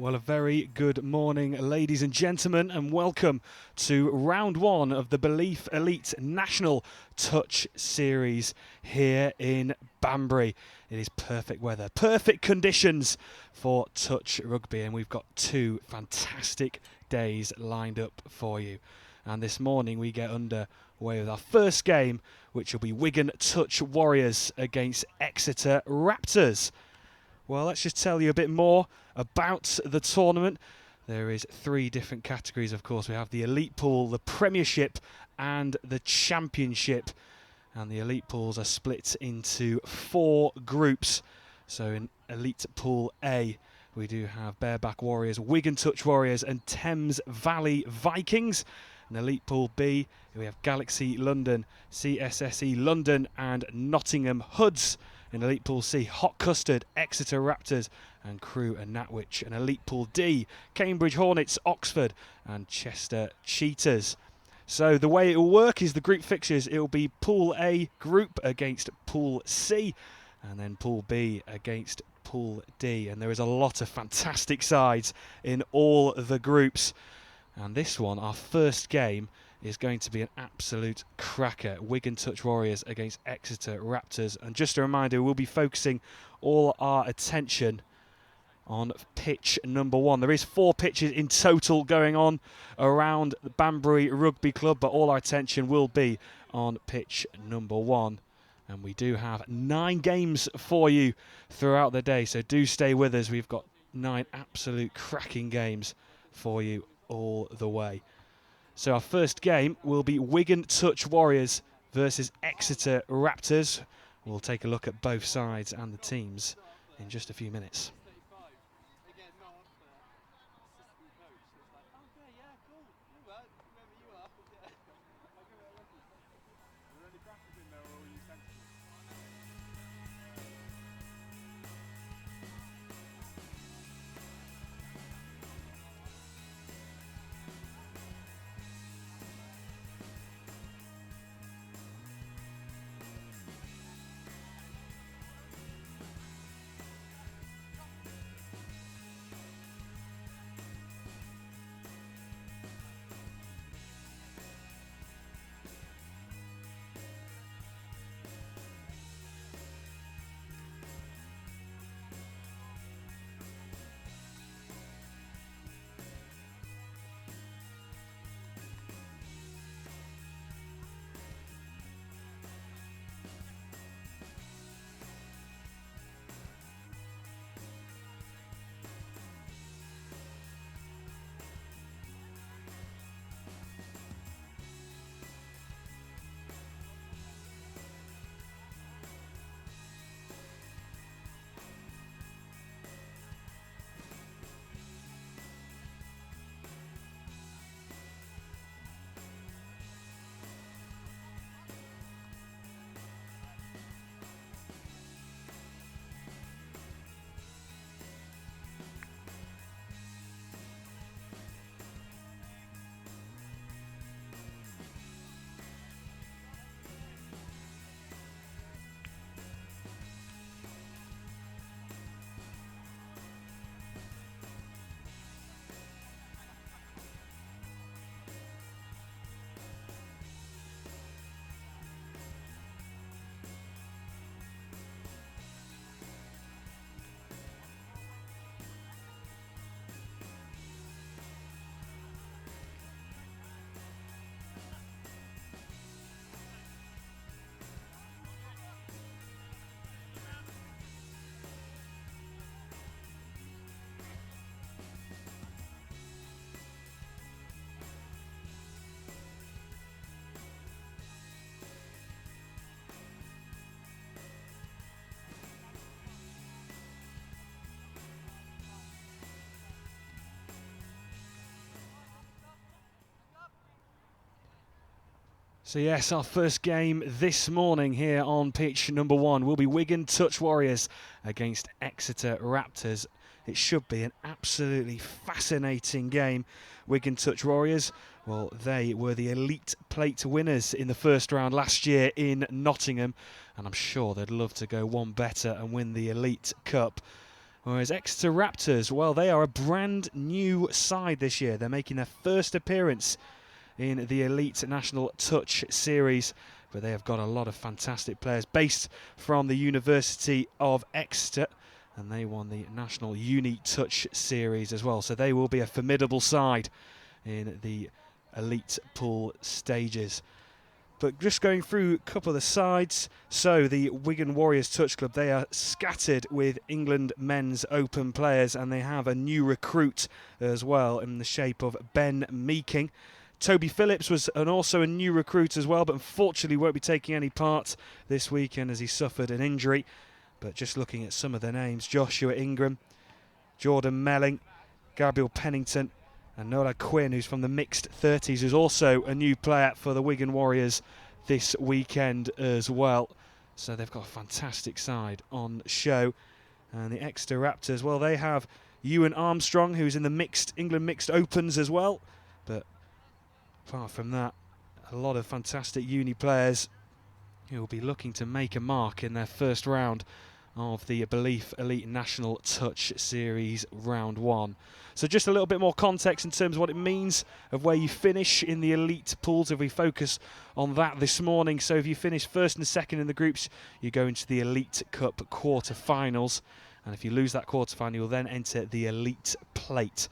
Well, a very good morning, ladies and gentlemen, and welcome to round one of the Belief Elite National Touch Series here in Banbury. It is perfect weather, perfect conditions for touch rugby, and we've got two fantastic days lined up for you. And this morning we get underway with our first game, which will be Wigan Touch Warriors against Exeter Raptors. Well, let's just tell you a bit more about the tournament. There is three different categories, of course. We have the Elite Pool, the Premiership and the Championship. And the Elite Pools are split into four groups. So in Elite Pool A, we do have Bareback Warriors, Wigan Touch Warriors and Thames Valley Vikings. In Elite Pool B, we have Galaxy London, CSSE London and Nottingham Hoods. In Elite Pool C, Hot Custard, Exeter Raptors and Crewe and Natwich. And Elite Pool D, Cambridge Hornets, Oxford and Chester Cheetahs. So the way it will work is the group fixtures. It will be Pool A group against Pool C and then Pool B against Pool D. And there is a lot of fantastic sides in all the groups. And this one, our first game, is going to be an absolute cracker. Wigan Touch Warriors against Exeter Raptors. And just a reminder, we'll be focusing all our attention on pitch number one. There is 4 pitches in total going on around the Banbury Rugby Club, but all our attention will be on pitch number one. And we do have 9 games for you throughout the day, so do stay with us. We've got 9 absolute cracking games for you all the way. So our first game will be Wigan Touch Warriors versus Exeter Raptors. We'll take a look at both sides and the teams in just a few minutes. So yes, our first game this morning here on pitch number one will be Wigan Touch Warriors against Exeter Raptors. It should be an absolutely fascinating game. Wigan Touch Warriors, well, they were the Elite Plate winners in the first round last year in Nottingham, and I'm sure they'd love to go one better and win the Elite Cup. Whereas Exeter Raptors, well, they are a brand new side this year. They're making their first appearance in the Elite National Touch Series, but they have got a lot of fantastic players based from the University of Exeter, and they won the National Uni Touch Series as well, so they will be a formidable side in the Elite Pool stages. But just going through a couple of the sides, so the Wigan Warriors Touch Club, they are scattered with England men's open players, and they have a new recruit as well in the shape of Ben Meeking. Toby Phillips was also a new recruit as well, but unfortunately won't be taking any part this weekend as he suffered an injury. But just looking at some of the names, Joshua Ingram, Jordan Melling, Gabriel Pennington, and Nola Quinn, who's from the mixed 30s, who's also a new player for the Wigan Warriors this weekend as well. So they've got a fantastic side on show. And the Exeter Raptors, well, they have Ewan Armstrong, who's in the England Mixed Opens as well. But apart from that, a lot of fantastic uni players who will be looking to make a mark in their first round of the Belief Elite National Touch Series Round 1. So just a little bit more context in terms of what it means of where you finish in the elite pools, if we focus on that this morning. So if you finish first and second in the groups, you go into the Elite Cup quarter-finals, and if you lose that quarter-final, you'll then enter the Elite Plate.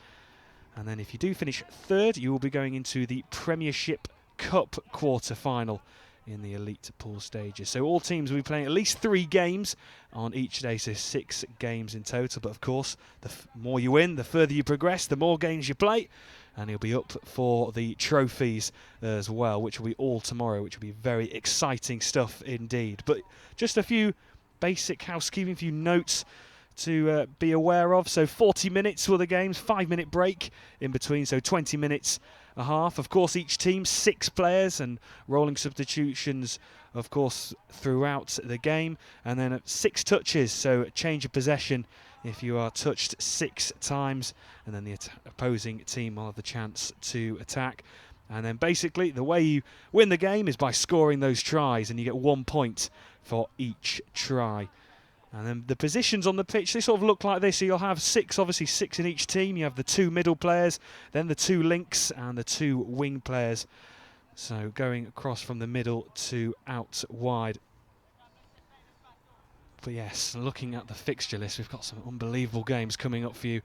And then if you do finish third, you will be going into the Premiership Cup quarter-final in the elite pool stages. So all teams will be playing at least 3 games on each day, so 6 games in total. But of course, the more you win, the further you progress, the more games you play, and you'll be up for the trophies as well, which will be all tomorrow, which will be very exciting stuff indeed. But just a few basic housekeeping, a few notes to be aware of. So 40 minutes for the games, 5-minute break in between, so 20 minutes a half. Of course, each team 6 players and rolling substitutions, of course, throughout the game. And then 6 touches, so change of possession if you are touched 6 times, and then the opposing team will have the chance to attack. And then basically the way you win the game is by scoring those tries, and you get 1 point for each try. And then the positions on the pitch, they sort of look like this. So you'll have 6, obviously 6 in each team. You have the 2 middle players, then the 2 links and the 2 wing players. So going across from the middle to out wide. But yes, looking at the fixture list, we've got some unbelievable games coming up for you.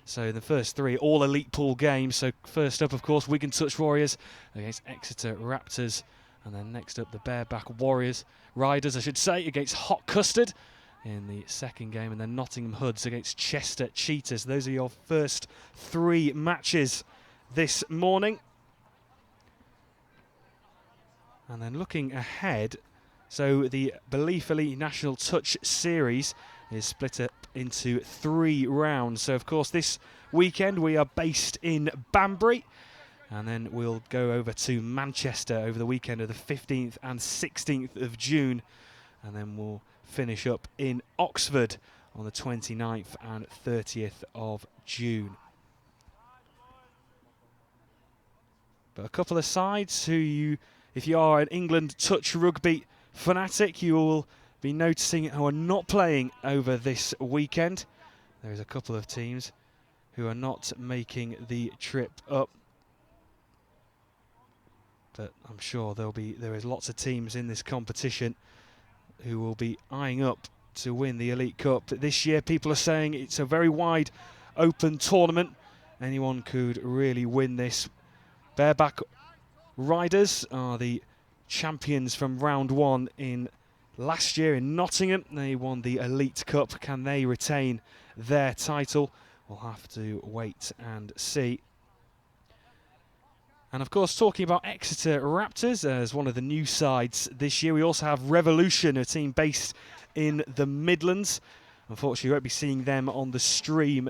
So the first 3, all elite pool games. So first up, of course, Wigan Touch Warriors against Exeter Raptors. And then next up, the Bareback Riders, I should say, against Hot Custard in the second game, and then Nottingham Hoods against Chester Cheetahs. Those are your first 3 matches this morning. And then looking ahead, so the Belief Elite National Touch Series is split up into 3 rounds. So of course this weekend we are based in Banbury, and then we'll go over to Manchester over the weekend of the 15th and 16th of June, and then we'll finish up in Oxford on the 29th and 30th of June. But a couple of sides who if you are an England touch rugby fanatic, you will be noticing who are not playing over this weekend. There is a couple of teams who are not making the trip up, but I'm sure there is lots of teams in this competition who will be eyeing up to win the Elite Cup. This year people are saying it's a very wide open tournament. Anyone could really win this. Bareback Riders are the champions from round 1 in last year in Nottingham. They won the Elite Cup. Can they retain their title? We'll have to wait and see. And of course, talking about Exeter Raptors as one of the new sides this year, we also have Revolution, a team based in the Midlands. Unfortunately, you won't be seeing them on the stream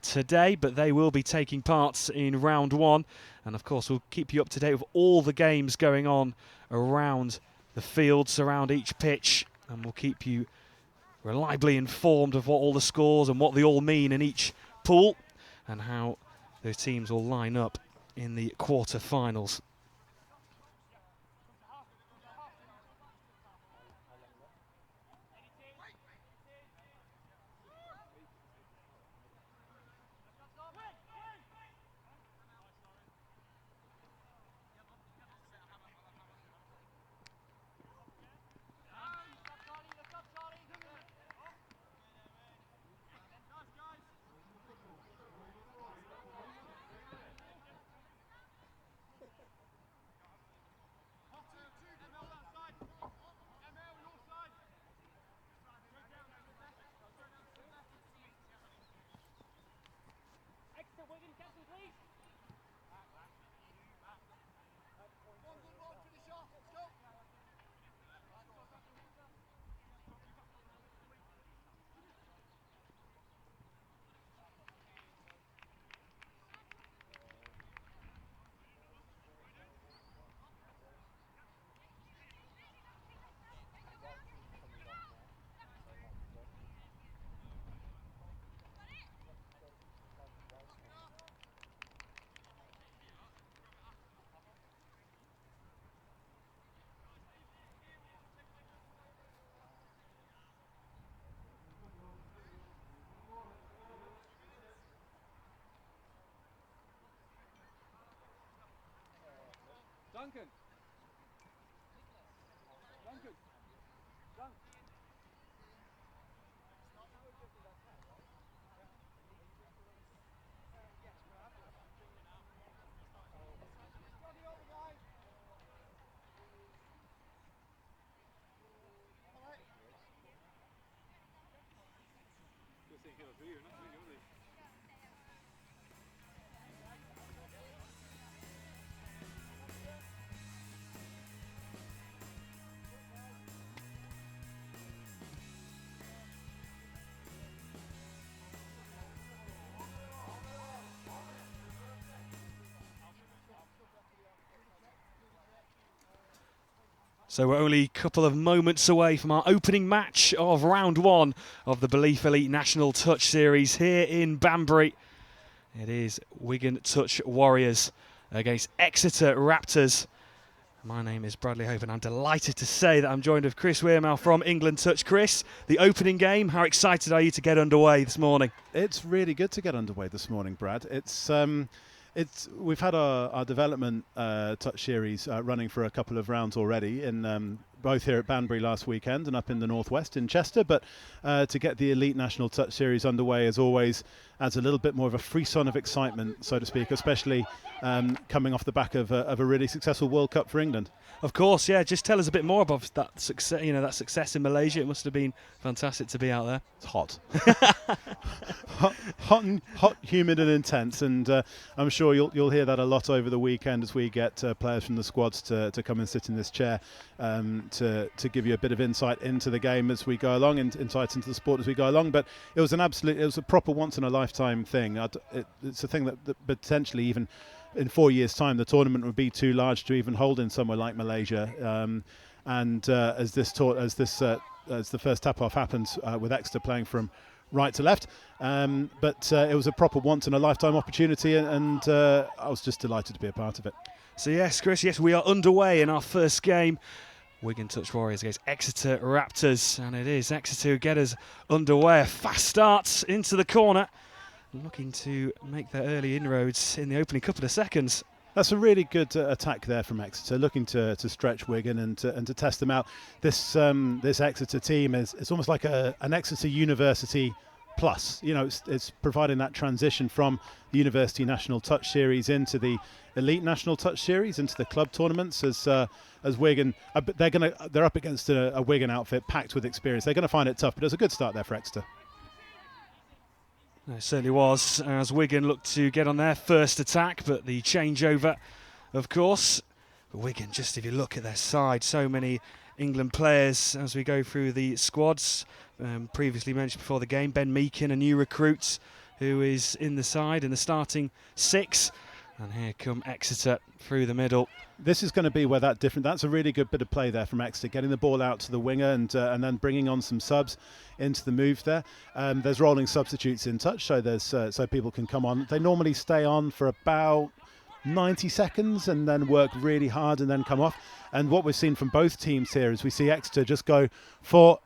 today, but they will be taking part in round 1. And of course, we'll keep you up to date with all the games going on around the fields, around each pitch, and we'll keep you reliably informed of what all the scores and what they all mean in each pool, and how those teams will line up in the quarter-finals. So we're only a couple of moments away from our opening match of round 1 of the Belief Elite National Touch Series here in Banbury. It is Wigan Touch Warriors against Exeter Raptors. My name is Bradley Hope and I'm delighted to say that I'm joined with Chris Weirmouth from England Touch. Chris, the opening game, how excited are you to get underway this morning? It's really good to get underway this morning, Brad. We've had our development touch series running for a couple of rounds already, in both here at Banbury last weekend and up in the northwest in Chester. But to get the Elite National Touch Series underway, as always, adds a little bit more of a frisson of excitement, so to speak, especially coming off the back of a really successful World Cup for England. Of course, yeah. Just tell us a bit more about that success. You know, that success in Malaysia. It must have been fantastic to be out there. It's hot, hot, humid, and intense. And I'm sure you'll hear that a lot over the weekend as we get players from the squads to come and sit in this chair to give you a bit of insight into the game as we go along, and insight into the sport as we go along. But it was a proper once in a lifetime thing. It's a thing that potentially even in 4 years' time, the tournament would be too large to even hold in somewhere like Malaysia. As the first tap-off happens with Exeter playing from right to left, but it was a proper once-in-a-lifetime opportunity, and I was just delighted to be a part of it. So yes, Chris, yes, we are underway in our first game. Wigan Touch Warriors against Exeter Raptors, and it is Exeter who get us underway. A fast start into the corner, looking to make their early inroads in the opening couple of seconds. That's a really good attack there from Exeter, looking to stretch Wigan and to test them out. This Exeter team is almost like an Exeter University plus. You know, it's providing that transition from the University National Touch Series into the Elite National Touch Series, into the club tournaments. As Wigan, they're up against a Wigan outfit packed with experience. They're going to find it tough, but it was a good start there for Exeter. It certainly was, as Wigan looked to get on their first attack, but the changeover, of course. But Wigan, just if you look at their side, so many England players as we go through the squads. Previously mentioned before the game, Ben Meakin, a new recruit who is in the side in the starting 6. And here come Exeter through the middle. This is going to be where that's a really good bit of play there from Exeter, getting the ball out to the winger and then bringing on some subs into the move there. There's rolling substitutes in touch, so people can come on. They normally stay on for about 90 seconds and then work really hard and then come off. And what we've seen from both teams here is we see Exeter just go for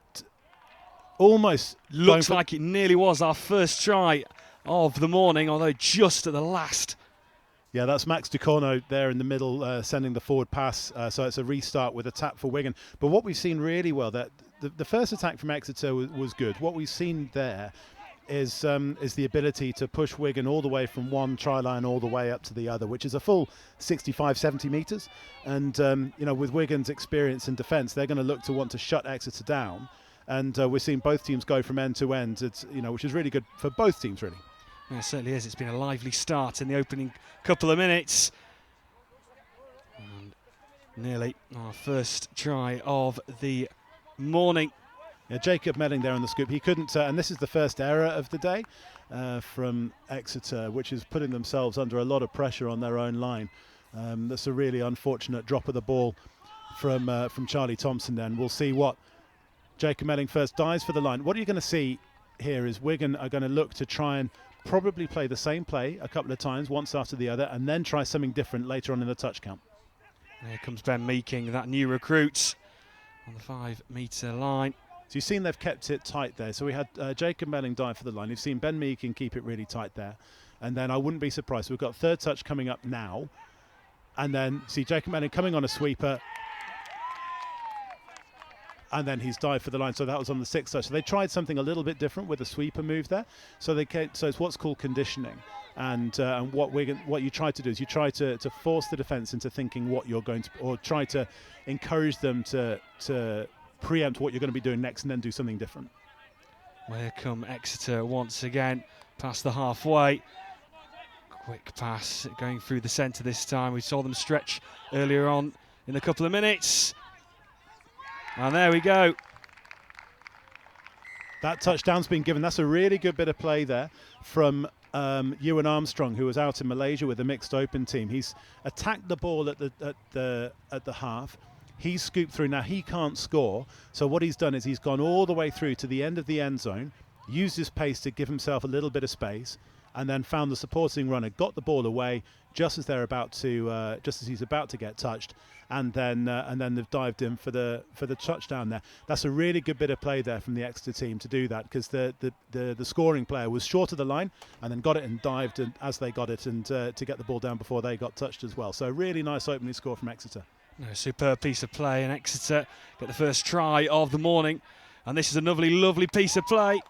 almost... Looks like it nearly was our first try of the morning, although just at the last. Yeah, that's Max Ducorno there in the middle, sending the forward pass. So it's a restart with a tap for Wigan. But what we've seen really well, that the first attack from Exeter was good. What we've seen there is the ability to push Wigan all the way from one try line all the way up to the other, which is a full 65, 70 metres. And, with Wigan's experience in defence, they're going to look to want to shut Exeter down. And we're seeing both teams go from end to end, which is really good for both teams, really. Yeah, it certainly is. It's been a lively start in the opening couple of minutes. And nearly our first try of the morning. Yeah, Jacob Melling there on the scoop. He couldn't, and this is the first error of the day from Exeter, which is putting themselves under a lot of pressure on their own line. That's a really unfortunate drop of the ball from Charlie Thompson then. We'll see what Jacob Melling first dives for the line. What are you going to see here is Wigan are going to look to try and probably play the same play a couple of times, once after the other, and then try something different later on in the touch count. Here comes Ben Meakin, that new recruit, on the 5-metre line. So you've seen they've kept it tight there. So we had Jacob Melling dive for the line. You've seen Ben Meakin keep it really tight there. And then I wouldn't be surprised. We've got third touch coming up now. And then see Jacob Melling coming on a sweeper. And then he's dived for the line. So that was on the 6th touch. So they tried something a little bit different with a sweeper move there. So it's what's called conditioning. And what you try to do is you try to force the defence into thinking what you're going to, or try to encourage them to preempt what you're going to be doing next and then do something different. Well, here come Exeter once again, past the halfway. Quick pass going through the centre this time. We saw them stretch earlier on in a couple of minutes. And there we go. That touchdown's been given. That's a really good bit of play there from Ewan Armstrong, who was out in Malaysia with the mixed open team. He's attacked the ball at the half. He's scooped through. Now he can't score, so what he's done is he's gone all the way through to the end of the end zone, used his pace to give himself a little bit of space, and then found the supporting runner, got the ball away just as he's about to get touched, and then they've dived in for the touchdown there. That's a really good bit of play there from the Exeter team to do that, because the scoring player was short of the line and then got it and dived as they got it, and to get the ball down before they got touched as well. So a really nice opening score from Exeter. A superb piece of play, and Exeter get the first try of the morning, and this is a lovely piece of play.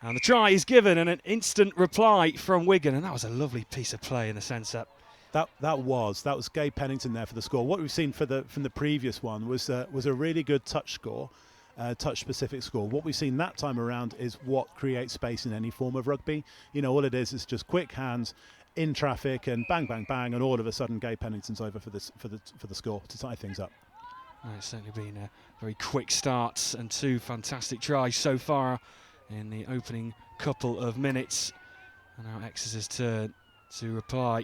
And the try is given, and an instant reply from Wigan, and that was a lovely piece of play in the sense that that was Gabe Pennington there for the score. What we've seen from the previous one was a really good touch score, touch specific score. What we've seen that time around is what creates space in any form of rugby. You know, all it is just quick hands in traffic and bang bang bang, and all of a sudden Gabe Pennington's over for the score to tie things up. It's certainly been a very quick start and 2 fantastic tries so far in the opening couple of minutes. And now Exeter's turn to reply.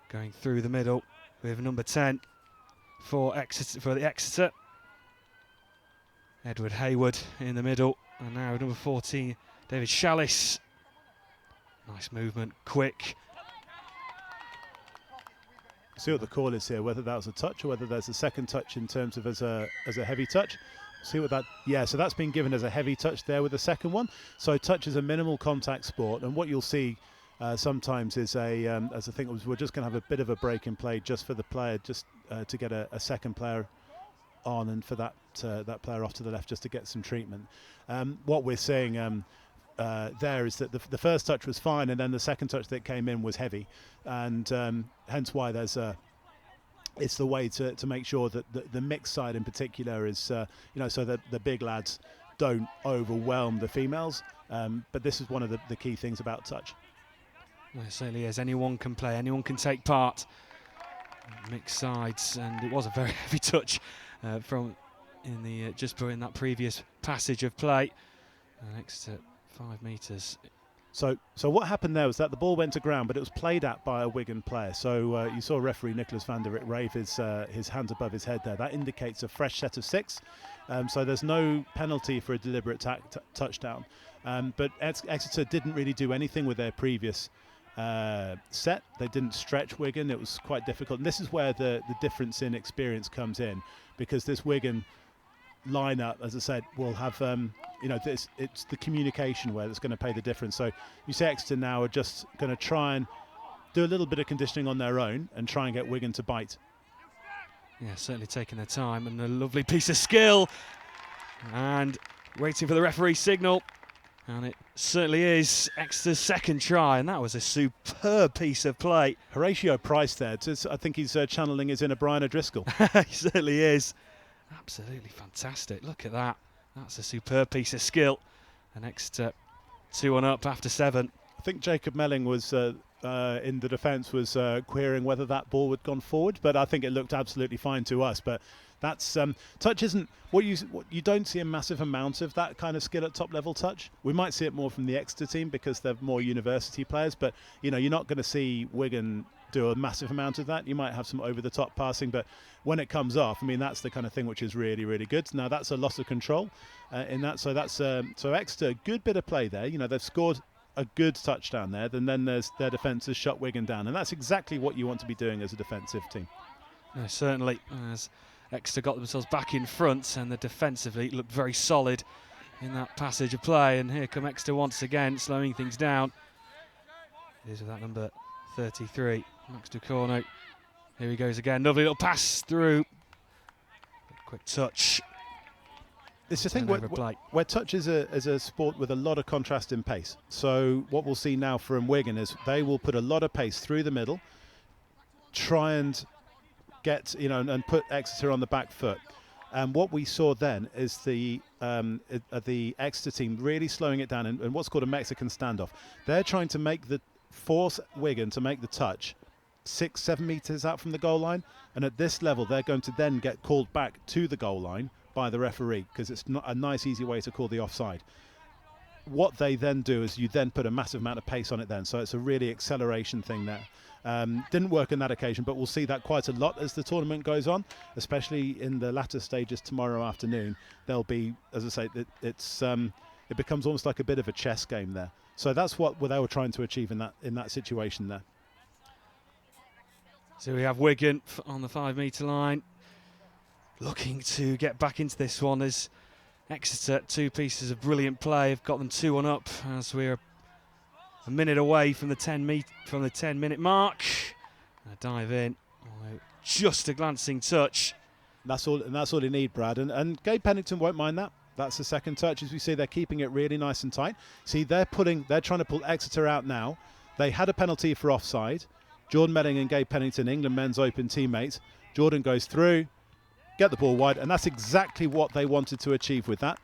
Going through the middle with number 10 for the Exeter. Edward Hayward in the middle, and now number 14, David Shallis. Nice movement, quick. See what the call is here, whether that was a touch or whether there's a second touch in terms of as a heavy touch. See what that, yeah, so that's been given as a heavy touch there with the second one. So touch is a minimal contact sport, and what you'll see sometimes is as I think we're just going to have a bit of a break in play just for the player, just to get a second player on, and for that player off to the left just to get some treatment. What we're seeing there is that the first touch was fine, and then the second touch that came in was heavy, and hence why it's the way to make sure that the mixed side in particular is so that the big lads don't overwhelm the females, but this is one of the key things about touch. Well, it certainly is. Anyone can play, anyone can take part. Mixed sides, and it was a very heavy touch just in that previous passage of play. Next to 5 metres. So what happened there was that the ball went to ground, but it was played at by a Wigan player. So you saw referee Nicholas van der Rit wave his hands above his head there. That indicates a fresh set of 6. So there's no penalty for a deliberate touchdown. But Exeter didn't really do anything with their previous set. They didn't stretch Wigan. It was quite difficult. And this is where the difference in experience comes in, because this Wigan lineup, as I said, will have it's the communication where that's going to pay the difference. So you say Exeter now are just going to try and do a little bit of conditioning on their own and try and get Wigan to bite. Yeah, certainly taking their time, and a lovely piece of skill, and waiting for the referee signal, and it certainly is Exeter's second try, and that was a superb piece of play. Horatio Price there, I think he's channeling his inner Brian O'Driscoll. He certainly is. Absolutely fantastic. Look at that. That's a superb piece of skill. And Exeter 2-1 up after 7. I think Jacob Melling was in the defence was querying whether that ball had gone forward, but I think it looked absolutely fine to us. But that's touch isn't what you don't see a massive amount of that kind of skill at top level touch. We might see it more from the Exeter team because they're more university players, but you're not going to see Wigan do a massive amount of that. You might have some over the top passing, but when it comes off, that's the kind of thing which is really, really good. Now that's a loss of control in that. So that's so Exeter, good bit of play there. They've scored a good touchdown there. Then there's their defence has shut Wigan down, and that's exactly what you want to be doing as a defensive team. No, certainly, as Exeter got themselves back in front, and the defensively looked very solid in that passage of play. And here come Exeter once again, slowing things down. It is with that number 33. Max Ducorno. Here he goes again. Lovely little pass through. Quick touch. It's the thing where touch is a sport with a lot of contrast in pace. So what we'll see now from Wigan is they will put a lot of pace through the middle, try and get, and put Exeter on the back foot. And what we saw then is the Exeter team really slowing it down in what's called a Mexican standoff. They're trying to force Wigan to make the touch 6-7 meters out from the goal line, and at this level they're going to then get called back to the goal line by the referee because it's not a nice easy way to call the offside. What they then do is you then put a massive amount of pace on it then, so it's a really acceleration thing there. Didn't work on that occasion, but we'll see that quite a lot as the tournament goes on, especially in the latter stages tomorrow afternoon. There'll be, as I say, it becomes almost like a bit of a chess game there. So that's what they were trying to achieve in that situation there. So we have Wigan on the 5 metre line, looking to get back into this one as Exeter, 2 pieces of brilliant play, have got them 2-1 up as we're a minute away from the 10-minute mark. A dive in, just a glancing touch. That's all you need, Brad. And Gabe Pennington won't mind that. That's the second touch. As we see, they're keeping it really nice and tight. See, they're trying to pull Exeter out now. They had a penalty for offside. Jordan Medding and Gabe Pennington, England men's open teammates. Jordan goes through, get the ball wide, and that's exactly what they wanted to achieve with that.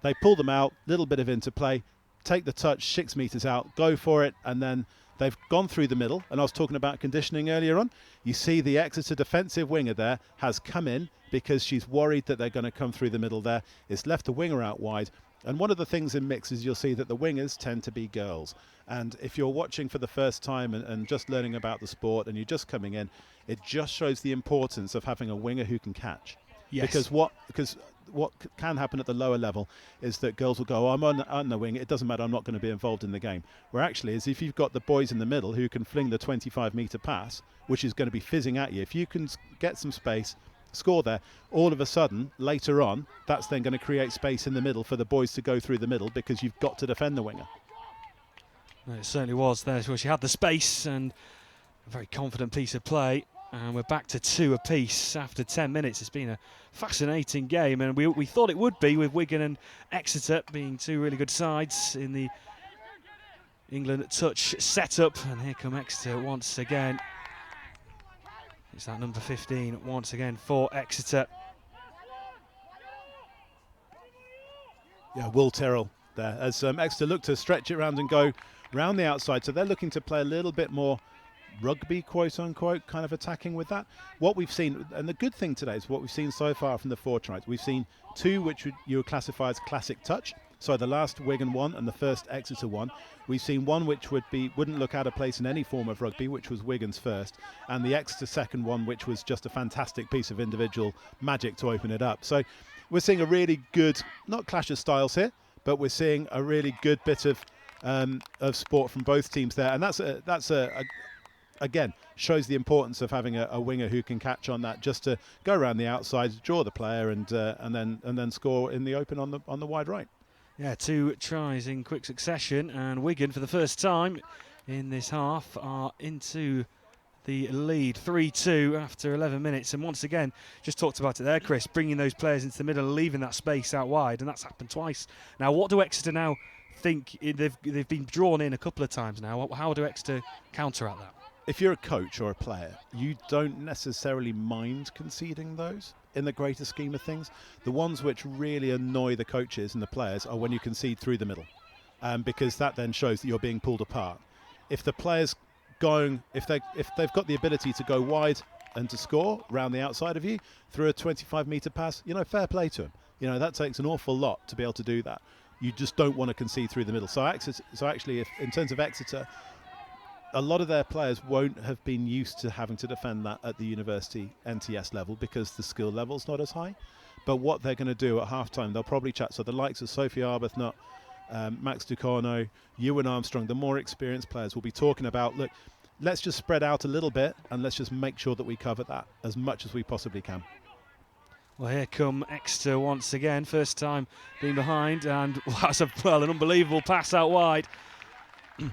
They pull them out, little bit of interplay, take the touch 6 meters out, go for it, and then they've gone through the middle. And I was talking about conditioning earlier on. You see the Exeter defensive winger there has come in because she's worried that they're going to come through the middle there. It's left the winger out wide. And one of the things in mixes, you'll see that the wingers tend to be girls. And if you're watching for the first time and just learning about the sport and you're just coming in, it just shows the importance of having a winger who can catch. Yes. Because what can happen at the lower level is that girls will go, I'm on the wing, it doesn't matter, I'm not going to be involved in the game. Where actually is if you've got the boys in the middle who can fling the 25-metre pass, which is going to be fizzing at you, if you can get some space, score there, all of a sudden, later on, that's then going to create space in the middle for the boys to go through the middle because you've got to defend the winger. It certainly was there. Well, she had the space and a very confident piece of play. And we're back to 2 apiece after 10 minutes. It's been a fascinating game, and we thought it would be with Wigan and Exeter being 2 really good sides in the England touch setup. And here come Exeter once again. It's that number 15 once again for Exeter. Yeah, Will Terrell there as Exeter look to stretch it around and go round the outside. So they're looking to play a little bit more rugby, quote unquote, kind of attacking with that. What we've seen, and the good thing today is what we've seen so far from the 4 tries. We've seen 2 which you would classify as classic touch. So the last Wigan one and the first Exeter one. We've seen one which wouldn't look out of place in any form of rugby, which was Wigan's first, and the Exeter second one, which was just a fantastic piece of individual magic to open it up. So we're seeing a really good, not clash of styles here, but we're seeing a really good bit of sport from both teams there, and that's again, shows the importance of having a winger who can catch on that, just to go around the outside, draw the player, and then score in the open on the wide right. Yeah, 2 tries in quick succession, and Wigan, for the first time in this half, are into the lead 3-2 after 11 minutes. And once again, just talked about it there, Chris, bringing those players into the middle and leaving that space out wide, and that's happened twice. Now, what do Exeter now think? They've been drawn in a couple of times now. How do Exeter counteract that? If you're a coach or a player, you don't necessarily mind conceding those in the greater scheme of things. The ones which really annoy the coaches and the players are when you concede through the middle, because that then shows that you're being pulled apart. If the players if they've got the ability to go wide and to score round the outside of you through a 25-metre pass, fair play to them. That takes an awful lot to be able to do that. You just don't want to concede through the middle. So actually, if in terms of Exeter, a lot of their players won't have been used to having to defend that at the university NTS level because the skill level's not as high. But what they're going to do at half-time, they'll probably chat. So the likes of Sophie Arbuthnot, Max Ducorno, Ewan Armstrong, the more experienced players will be talking about, look, let's just spread out a little bit and let's just make sure that we cover that as much as we possibly can. Well, here come Exeter once again, first time being behind, and that's an unbelievable pass out wide.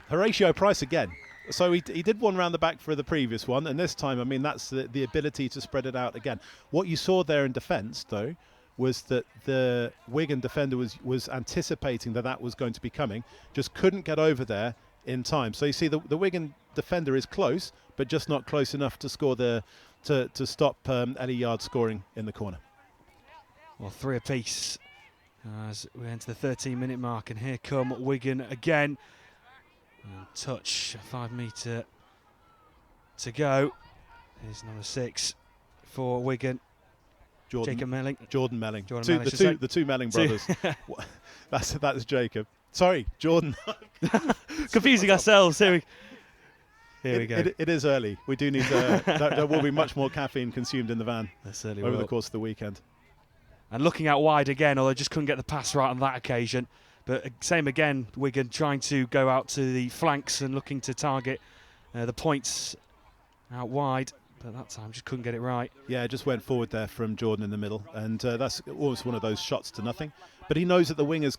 Horatio Price again. So he did one round the back for the previous one, and this time, I mean, that's the ability to spread it out again. What you saw there in defence, though, was that the Wigan defender was anticipating that was going to be coming, just couldn't get over there in time. So you see the Wigan defender is close, but just not close enough to score to stop Ellie Yard scoring in the corner. Well, 3 apiece as we enter the 13-minute mark, and here come Wigan again. And touch, 5 metre to go. Here's number 6 for Wigan. Jacob Melling. Jordan Melling. The two Melling brothers. That's Jacob. Sorry, Jordan. Confusing ourselves. Here we go. It is early. We do need there will be much more caffeine consumed in the van over the course of the weekend. And looking out wide again, although just couldn't get the pass right on that occasion. But same again, Wigan trying to go out to the flanks and looking to target the points out wide. But that time just couldn't get it right. Yeah, it just went forward there from Jordan in the middle. And that's almost one of those shots to nothing. But he knows that the wing is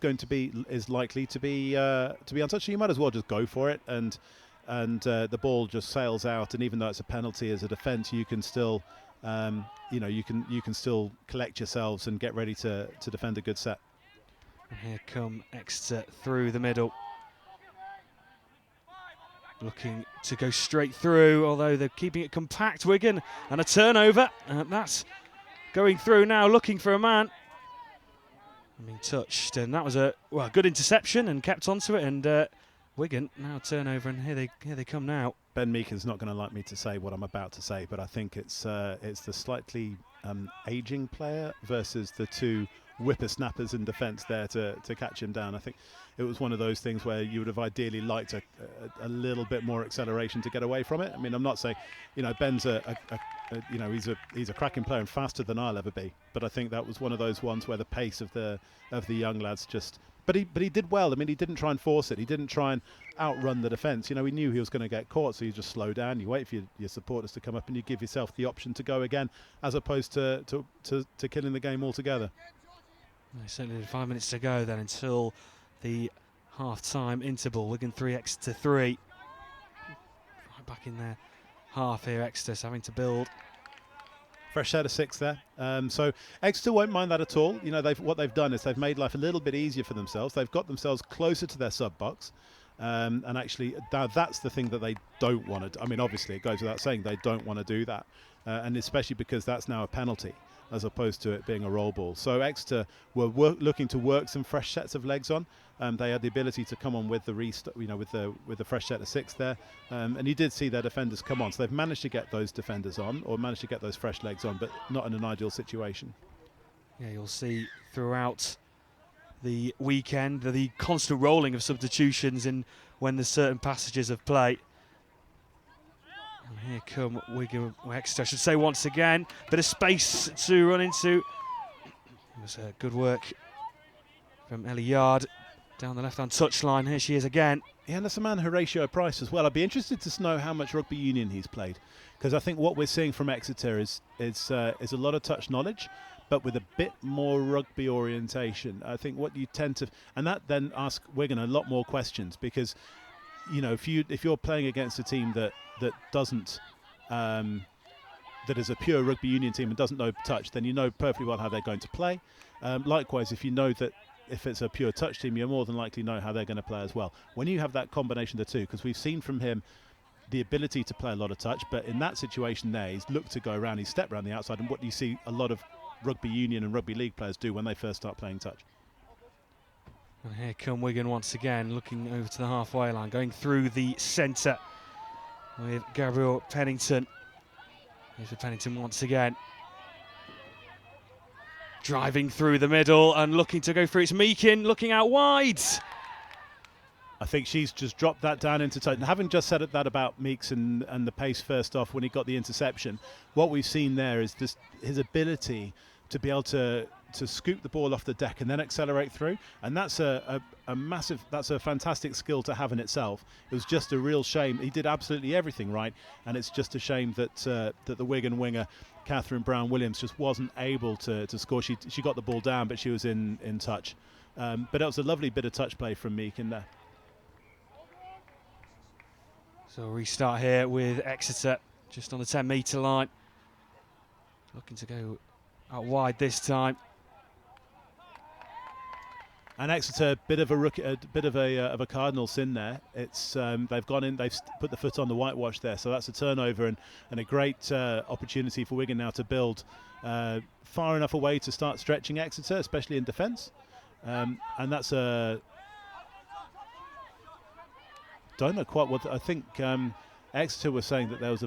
likely to be untouched. So you might as well just go for it. And the ball just sails out. And even though it's a penalty as a defence, you can still, you can still collect yourselves and get ready to defend a good set. And here come Exeter through the middle. Looking to go straight through, although they're keeping it compact, Wigan. And a turnover. And that's going through now, looking for a man. Being touched. And that was a good interception and kept onto it. And Wigan now turnover. And here they come now. Ben Meakin's not going to like me to say what I'm about to say, but I think it's the slightly ageing player versus the two whippersnappers in defence there to catch him down. I think it was one of those things where you would have ideally liked a little bit more acceleration to get away from it. I mean, I'm not saying, Ben's he's a cracking player and faster than I'll ever be, but I think that was one of those ones where the pace of the young lads just. But he did well. I mean, he didn't try and force it. He didn't try and outrun the defence. He knew he was going to get caught, so you just slow down. You wait for your supporters to come up, and you give yourself the option to go again, as opposed to killing the game altogether. Certainly 5 minutes to go then until the half-time interval. Wigan 3, Exeter 3. Right back in their half here, Exeter's having to build. Fresh set of 6 there. So Exeter won't mind that at all. What they've done is they've made life a little bit easier for themselves. They've got themselves closer to their sub-box. And actually, now that's the thing that they don't want to do. I mean, obviously, it goes without saying they don't want to do that. And especially because that's now a penalty, as opposed to it being a roll ball. So Exeter were looking to work some fresh sets of legs on. They had the ability to come on with the with the fresh set of 6 there, and you did see their defenders come on. So they've managed to get those defenders on, or managed to get those fresh legs on, but not in an ideal situation. Yeah, you'll see throughout the weekend the constant rolling of substitutions in when there's certain passages of play. And here come Wigan, Exeter, I should say, once again. Bit of space to run into. It was good work from Ellie Yard down the left-hand touchline. Here she is again. Yeah, and that's a man, Horatio Price, as well. I'd be interested to know how much rugby union he's played, because I think what we're seeing from Exeter is a lot of touch knowledge, but with a bit more rugby orientation. I think what you tend to, and that then asks Wigan a lot more questions, because if you're playing against a team that doesn't that is a pure rugby union team and doesn't know touch, then you know perfectly well how they're going to play. Likewise, if you know that if it's a pure touch team, you more than likely know how they're going to play as well. When you have that combination of the two, because we've seen from him the ability to play a lot of touch, but in that situation there, he's looked to go around, he's stepped around the outside, and what you see a lot of rugby union and rugby league players do when they first start playing touch. And here come Wigan once again, looking over to the halfway line, going through the centre with Gabriel Pennington. Here's Pennington once again. Driving through the middle and looking to go through. It's Meakin looking out wide. I think she's just dropped that down into touch. And having just said that about Meeks and the pace first off when he got the interception, what we've seen there is just his ability to be able to scoop the ball off the deck and then accelerate through, and that's a fantastic skill to have in itself. It was just a real shame. He did absolutely everything right, and it's just a shame that the Wigan winger Catherine Brown-Williams just wasn't able to score. She got the ball down, but she was in touch. But it was a lovely bit of touch play from Meek in there. So a restart here with Exeter just on the 10-metre line. Looking to go out wide this time. And Exeter, bit of a cardinal sin there. It's they've gone in, they've put the foot on the whitewash there, so that's a turnover and a great opportunity for Wigan now to build far enough away to start stretching Exeter, especially in defence. And that's a don't know quite what I think. Exeter was saying that there was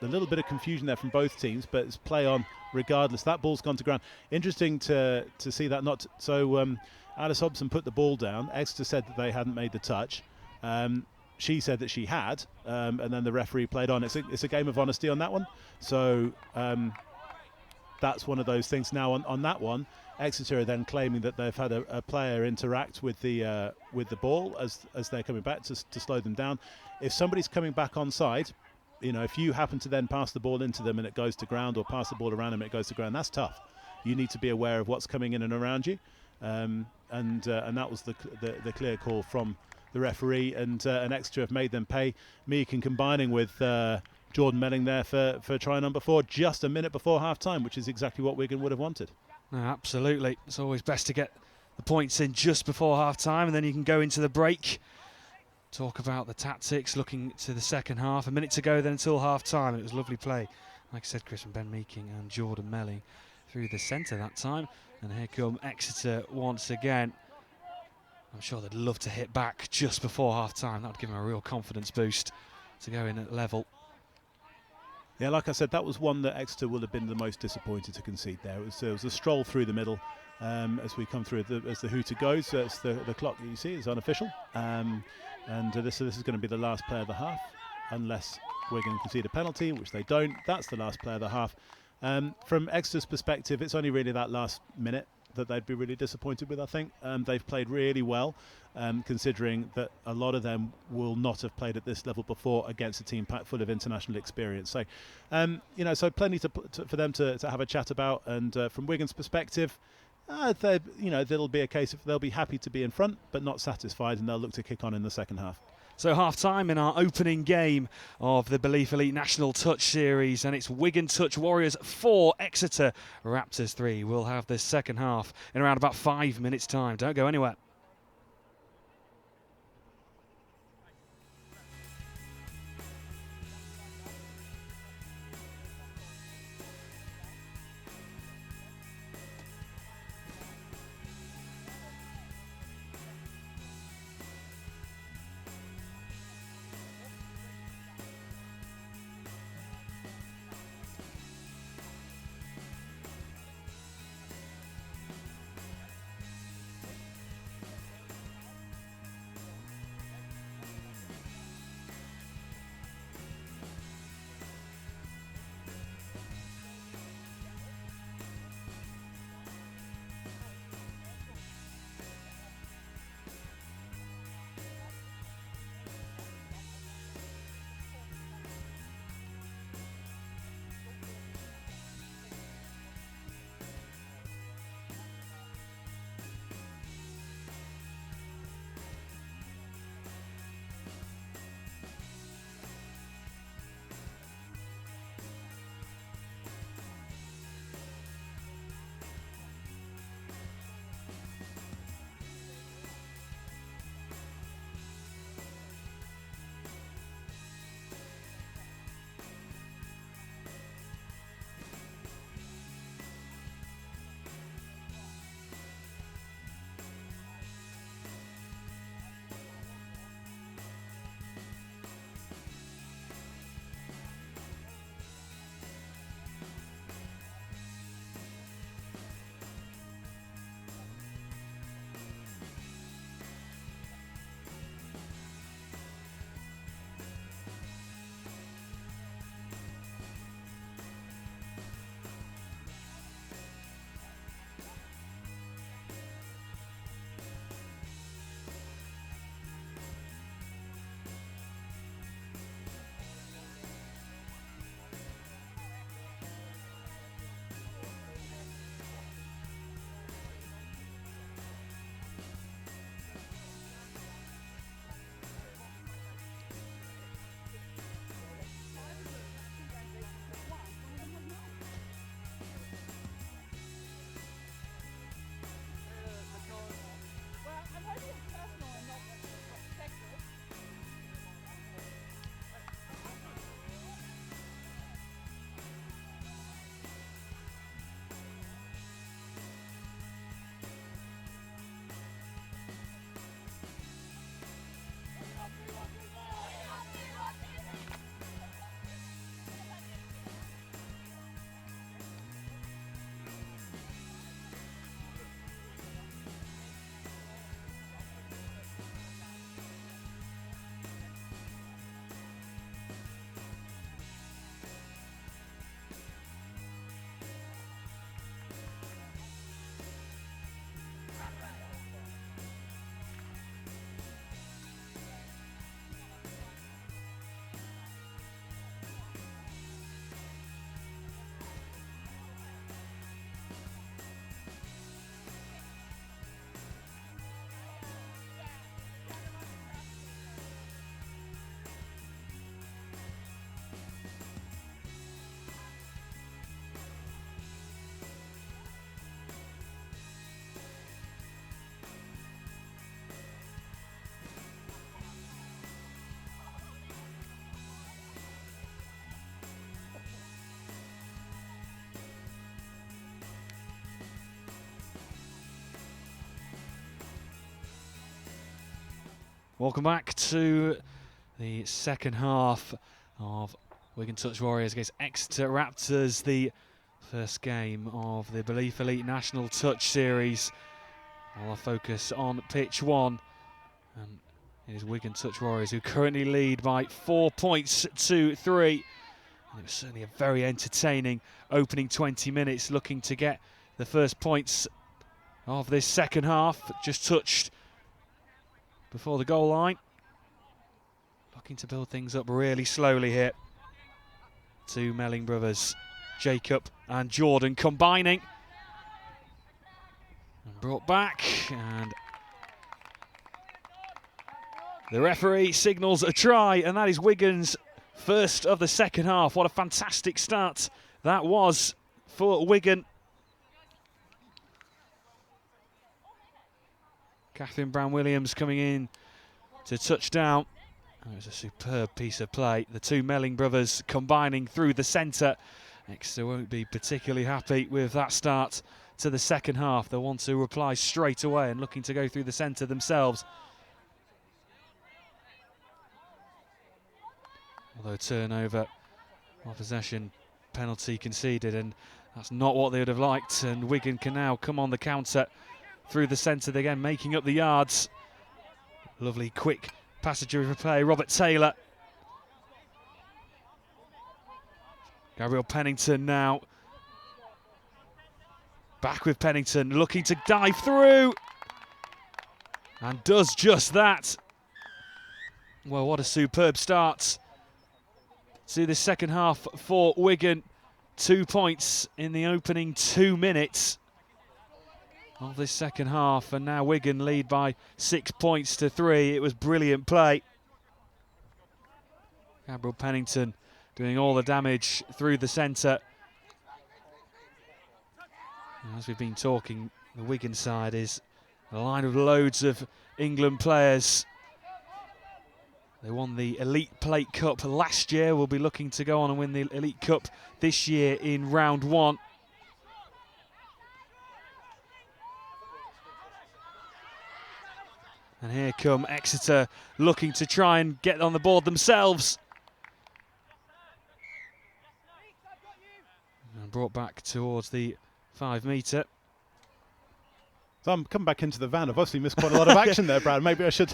a little bit of confusion there from both teams, but it's play on regardless. That ball's gone to ground. Interesting to see that. Alice Hobson put the ball down. Exeter said that they hadn't made the touch. She said that she had, and then the referee played on. It's a game of honesty on that one. So that's one of those things. Now on that one, Exeter are then claiming that they've had a player interact with the ball as they're coming back to slow them down. If somebody's coming back onside, if you happen to then pass the ball into them and it goes to ground, or pass the ball around them and it goes to ground, that's tough. You need to be aware of what's coming in and around you, and that was the clear call from the referee, and Exeter have made them pay. Meakin combining with Jordan Melling there for try number 4 just a minute before half time, which is exactly what Wigan would have wanted. No, absolutely. It's always best to get the points in just before half time, and then you can go into the break. Talk about the tactics, looking to the second half. A minute to go then until half time. It was lovely play, like I said, Chris, from Ben Meakin and Jordan Melling through the centre that time. And here come Exeter once again. I'm sure they'd love to hit back just before half time. That would give them a real confidence boost to go in at level. Yeah, like I said, that was one that Exeter would have been the most disappointed to concede there. It was a stroll through the middle as we come through, as the hooter goes. It's the clock that you see is unofficial. This is going to be the last play of the half, unless Wigan concede a penalty, which they don't. That's the last play of the half. From Exeter's perspective, it's only really that last minute that they'd be really disappointed with, I think. They've played really well, considering that a lot of them will not have played at this level before against a team packed full of international experience. So, so plenty for them to have a chat about. And from Wigan's perspective, there'll be a case of they'll be happy to be in front, but not satisfied, and they'll look to kick on in the second half. So half-time in our opening game of the Belief Elite National Touch Series, and it's Wigan Touch Warriors 4, Exeter Raptors 3. We'll have this second half in around about 5 minutes' time. Don't go anywhere. Welcome back to the second half of Wigan Touch Warriors against Exeter Raptors, the first game of the Belief Elite National Touch Series. All our focus on pitch one. And it is Wigan Touch Warriors who currently lead by 4 points to 3. And it was certainly a very entertaining opening 20 minutes, looking to get the first points of this second half. Just touched before the goal line. Looking to build things up really slowly here. Two Melling brothers, Jacob and Jordan, combining. And brought back, and the referee signals a try, and that is Wigan's first of the second half. What a fantastic start that was for Wigan. Catherine Brown-Williams coming in to touchdown. It was a superb piece of play. The two Melling brothers combining through the centre. Exeter won't be particularly happy with that start to the second half. They'll want to reply straight away and looking to go through the centre themselves. Although turnover or possession penalty conceded, and that's not what they would have liked. And Wigan can now come on the counter through the centre again, making up the yards. Lovely quick passage of play, Robert Taylor. Gabriel Pennington now. Back with Pennington, looking to dive through. And does just that. Well, what a superb start to the second half for Wigan. 2 points in the opening 2 minutes of this second half, and now Wigan lead by 6 points to 3. It was brilliant play. Gabriel Pennington doing all the damage through the centre. As we've been talking, the Wigan side is a line of loads of England players. They won the Elite Plate Cup last year. We'll be looking to go on and win the Elite Cup this year in round one. And here come Exeter looking to try and get on the board themselves. And brought back towards the 5 metre. So I'm coming back into the van. I've obviously missed quite a lot of action there, Brad. Maybe I should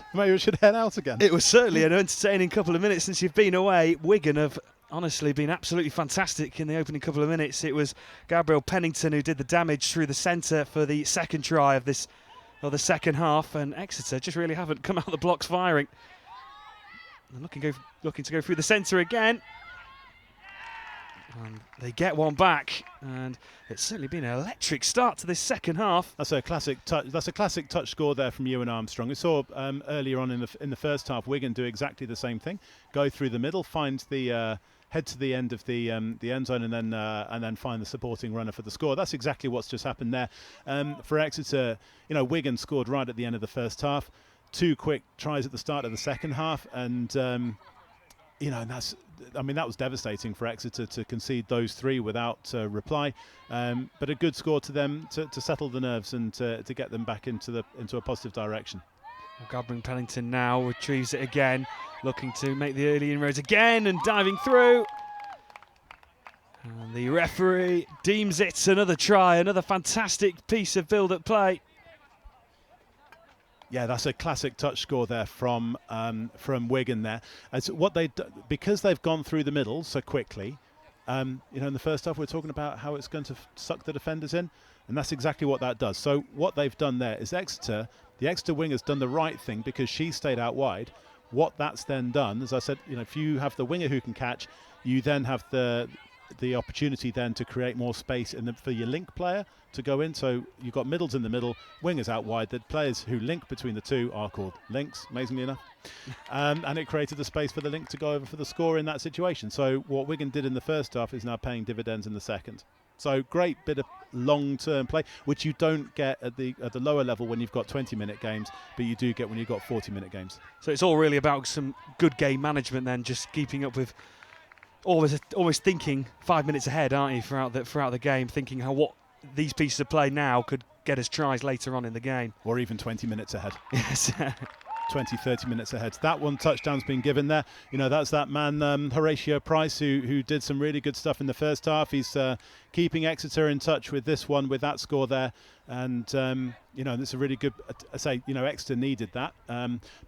head out again. It was certainly an entertaining couple of minutes since you've been away. Wigan have honestly been absolutely fantastic in the opening couple of minutes. It was Gabriel Pennington who did the damage through the centre for the second try of this, or the second half, and Exeter just really haven't come out of the blocks firing. And looking to go through the centre again. And they get one back, and it's certainly been an electric start to this second half. That's a classic touch. That's a classic touch score there from Ewan Armstrong. We saw earlier on in the first half Wigan do exactly the same thing. Go through the middle, find the head to the end of the end zone, and then find the supporting runner for the score. That's exactly what's just happened there. For Exeter, Wigan scored right at the end of the first half. 2 quick tries at the start of the second half, and that was devastating for Exeter to concede those 3 without reply. But a good score to them to settle the nerves and to get them back into a positive direction. Well, Gabriel Pennington now retrieves it again, looking to make the early inroads again and diving through. And the referee deems it another try, another fantastic piece of build-up play. Yeah, that's a classic touch score there from Wigan there. As what because they've gone through the middle so quickly. In the first half we're talking about how it's going to suck the defenders in, and that's exactly what that does. So what they've done there is the Exeter wing has done the right thing because she stayed out wide. What that's then done, as I said, if you have the winger who can catch, you then have the opportunity then to create more space for your link player to go in. So you've got middles in the middle, wingers out wide. The players who link between the two are called links, amazingly enough. And it created the space for the link to go over for the score in that situation. So what Wigan did in the first half is now paying dividends in the second. So great bit of long-term play, which you don't get at the lower level when you've got 20-minute games, but you do get when you've got 40-minute games. So it's all really about some good game management then, just keeping up with always thinking 5 minutes ahead, aren't you, throughout the game, thinking what these pieces of play now could get us tries later on in the game. Or even 20 minutes ahead. Yes. 20-30 minutes ahead. That one touchdown's been given there. You know, that's that man Horatio Price who did some really good stuff in the first half. He's keeping Exeter in touch with this one, with that score there. And you know, it's a really good, I say, you know, Exeter needed that.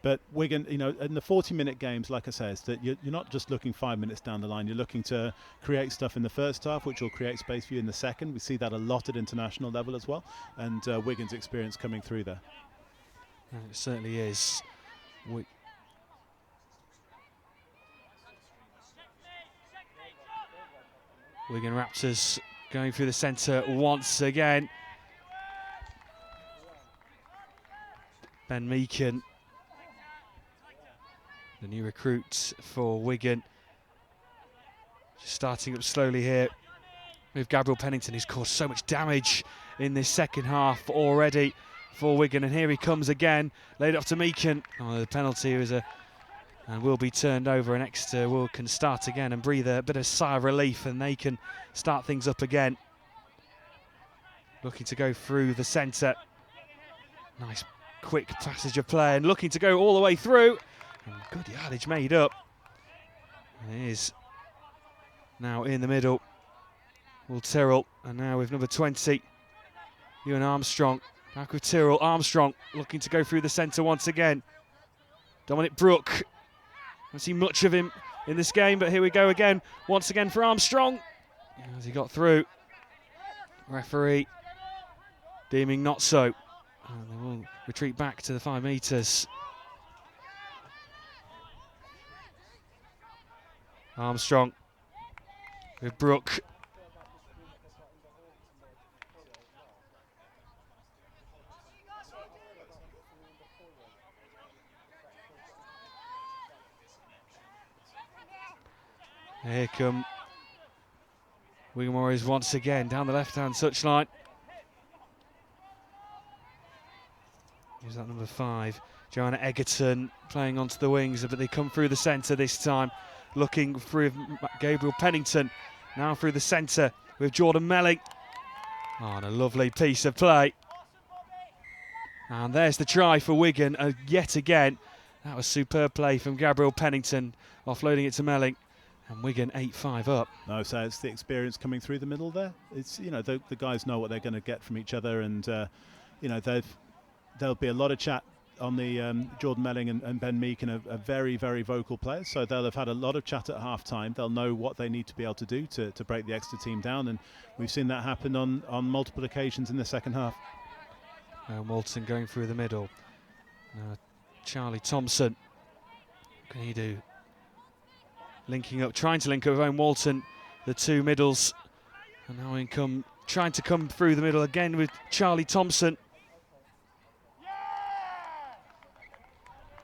But Wigan, you know, in the 40-minute games, like I say, is that you're not just looking 5 minutes down the line. You're looking to create stuff in the first half, which will create space for you in the second. We see that a lot at international level as well. And Wigan's experience coming through there. It certainly is. Wigan Raptors going through the centre once again. Ben Meakin, the new recruit for Wigan, just starting up slowly here with Gabriel Pennington, who's caused so much damage in this second half already for Wigan. And here he comes again, laid up to Meakin. Oh, the penalty is and will be turned over, and Exeter can start again and breathe a bit of sigh of relief, and they can start things up again. Looking to go through the centre. Nice quick passage of play, and looking to go all the way through. And good yardage made up. And it is now in the middle. Will Tyrrell, and now with number 20, Ewan Armstrong. Back with Tyrrell. Armstrong looking to go through the centre once again. Dominic Brooke. Haven't seen much of him in this game, but here we go again. Once again for Armstrong. As he got through. Referee deeming not so. And they will retreat back to the 5 metres. Armstrong with Brooke. Here come Wigan Warriors once again down the left-hand touchline. Here's that number 5, Joanna Egerton, playing onto the wings, but they come through the centre this time, looking through Gabriel Pennington, now through the centre with Jordan Melling. Oh, and a lovely piece of play. And there's the try for Wigan, yet again. That was superb play from Gabriel Pennington, offloading it to Melling. And Wigan 8-5 up. No, so it's the experience coming through the middle there. It's, you know, the guys know what they're going to get from each other, and you know, there'll be a lot of chat on the Jordan Melling and Ben Meakin are very, very vocal players, so they'll have had a lot of chat at half-time. They'll know what they need to be able to do to break the Exeter team down, and we've seen that happen on multiple occasions in the second half. Walton going through the middle. Charlie Thompson, what can he do? Linking up, trying to link up with Owen Walton, the two middles. And now in trying to come through the middle again with Charlie Thompson.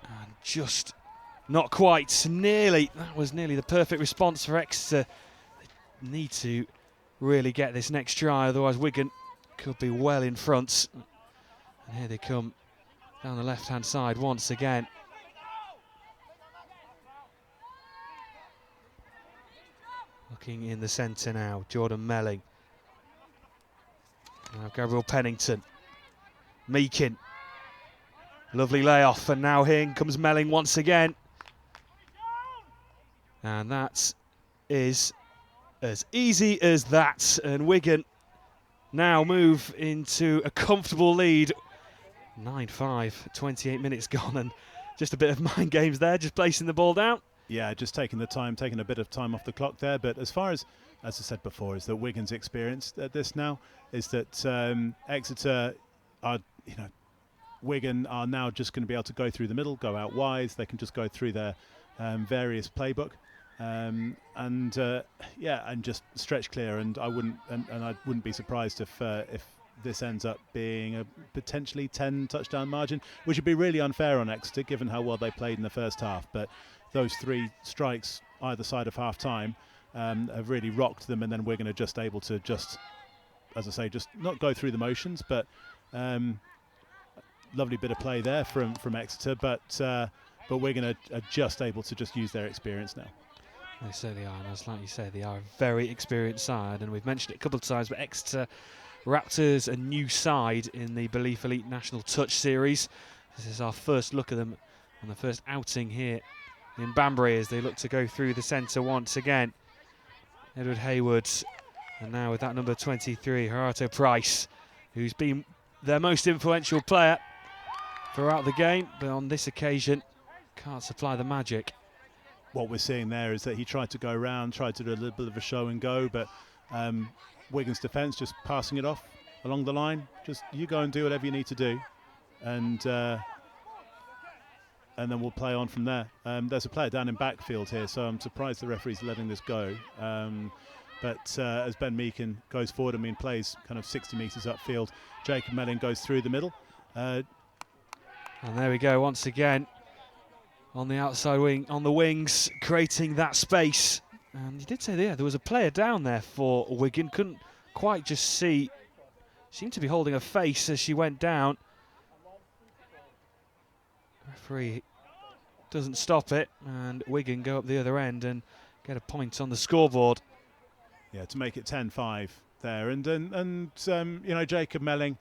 And just not quite, nearly. That was nearly the perfect response for Exeter. They need to really get this next try, otherwise Wigan could be well in front. And here they come down the left-hand side once again. Looking in the centre now, Jordan Melling. Now Gabriel Pennington. Meakin. Lovely layoff, and now here comes Melling once again. And that is as easy as that. And Wigan now move into a comfortable lead. 9-5, 28 minutes gone, and just a bit of mind games there, just placing the ball down. Yeah, just taking a bit of time off the clock there. But as far as I said before, is that Wigan's experience at this now is that Exeter are, you know, Wigan are now just going to be able to go through the middle, go out wide. They can just go through their various playbook, and just stretch clear. And I wouldn't be surprised if this ends up being a potentially 10 touchdown margin, which would be really unfair on Exeter given how well they played in the first half. But those 3 strikes either side of half time have really rocked them, and then Wigan are just able to just not go through the motions, but lovely bit of play there from Exeter, but Wigan are just able to just use their experience now. They certainly are, and as like you say, they are a very experienced side, and we've mentioned it a couple of times, but Exeter Raptors, a new side in the Belief Elite National Touch Series. This is our first look at them on the first outing here in Banbury as they look to go through the centre once again. Edward Hayward, and now with that number 23, Harato Price, who's been their most influential player throughout the game, but on this occasion can't supply the magic. What we're seeing there is that he tried to go around, tried to do a little bit of a show and go, but Wigan's defence just passing it off along the line. Just you go and do whatever you need to do, and then we'll play on from there. There's a player down in backfield here, so I'm surprised the referee's letting this go. But as Ben Meakin goes forward, plays kind of 60 metres upfield, Jacob Melling goes through the middle. And there we go once again on the outside wing, on the wings, creating that space. And you did say there was a player down there for Wigan, couldn't quite just see, seemed to be holding her face as she went down. Referee doesn't stop it, and Wigan go up the other end and get a point on the scoreboard. Yeah, to make it 10-5 there, and Jacob Melling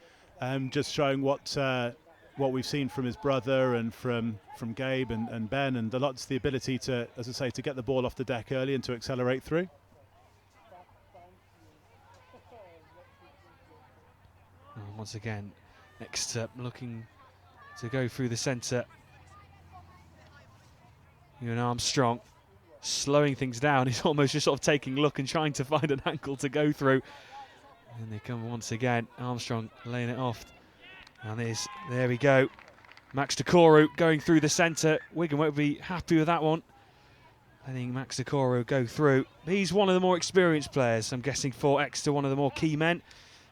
just showing what we've seen from his brother and from Gabe and Ben, and lots the ability to, as I say, to get the ball off the deck early and to accelerate through. And once again, Exeter looking to go through the centre. Ewan Armstrong slowing things down. He's almost just sort of taking a look and trying to find an angle to go through. And they come once again. Armstrong laying it off. And there we go. Max Decoru going through the centre. Wigan won't be happy with that one. Letting Max Decoru go through. He's one of the more experienced players, I'm guessing, for Exeter, one of the more key men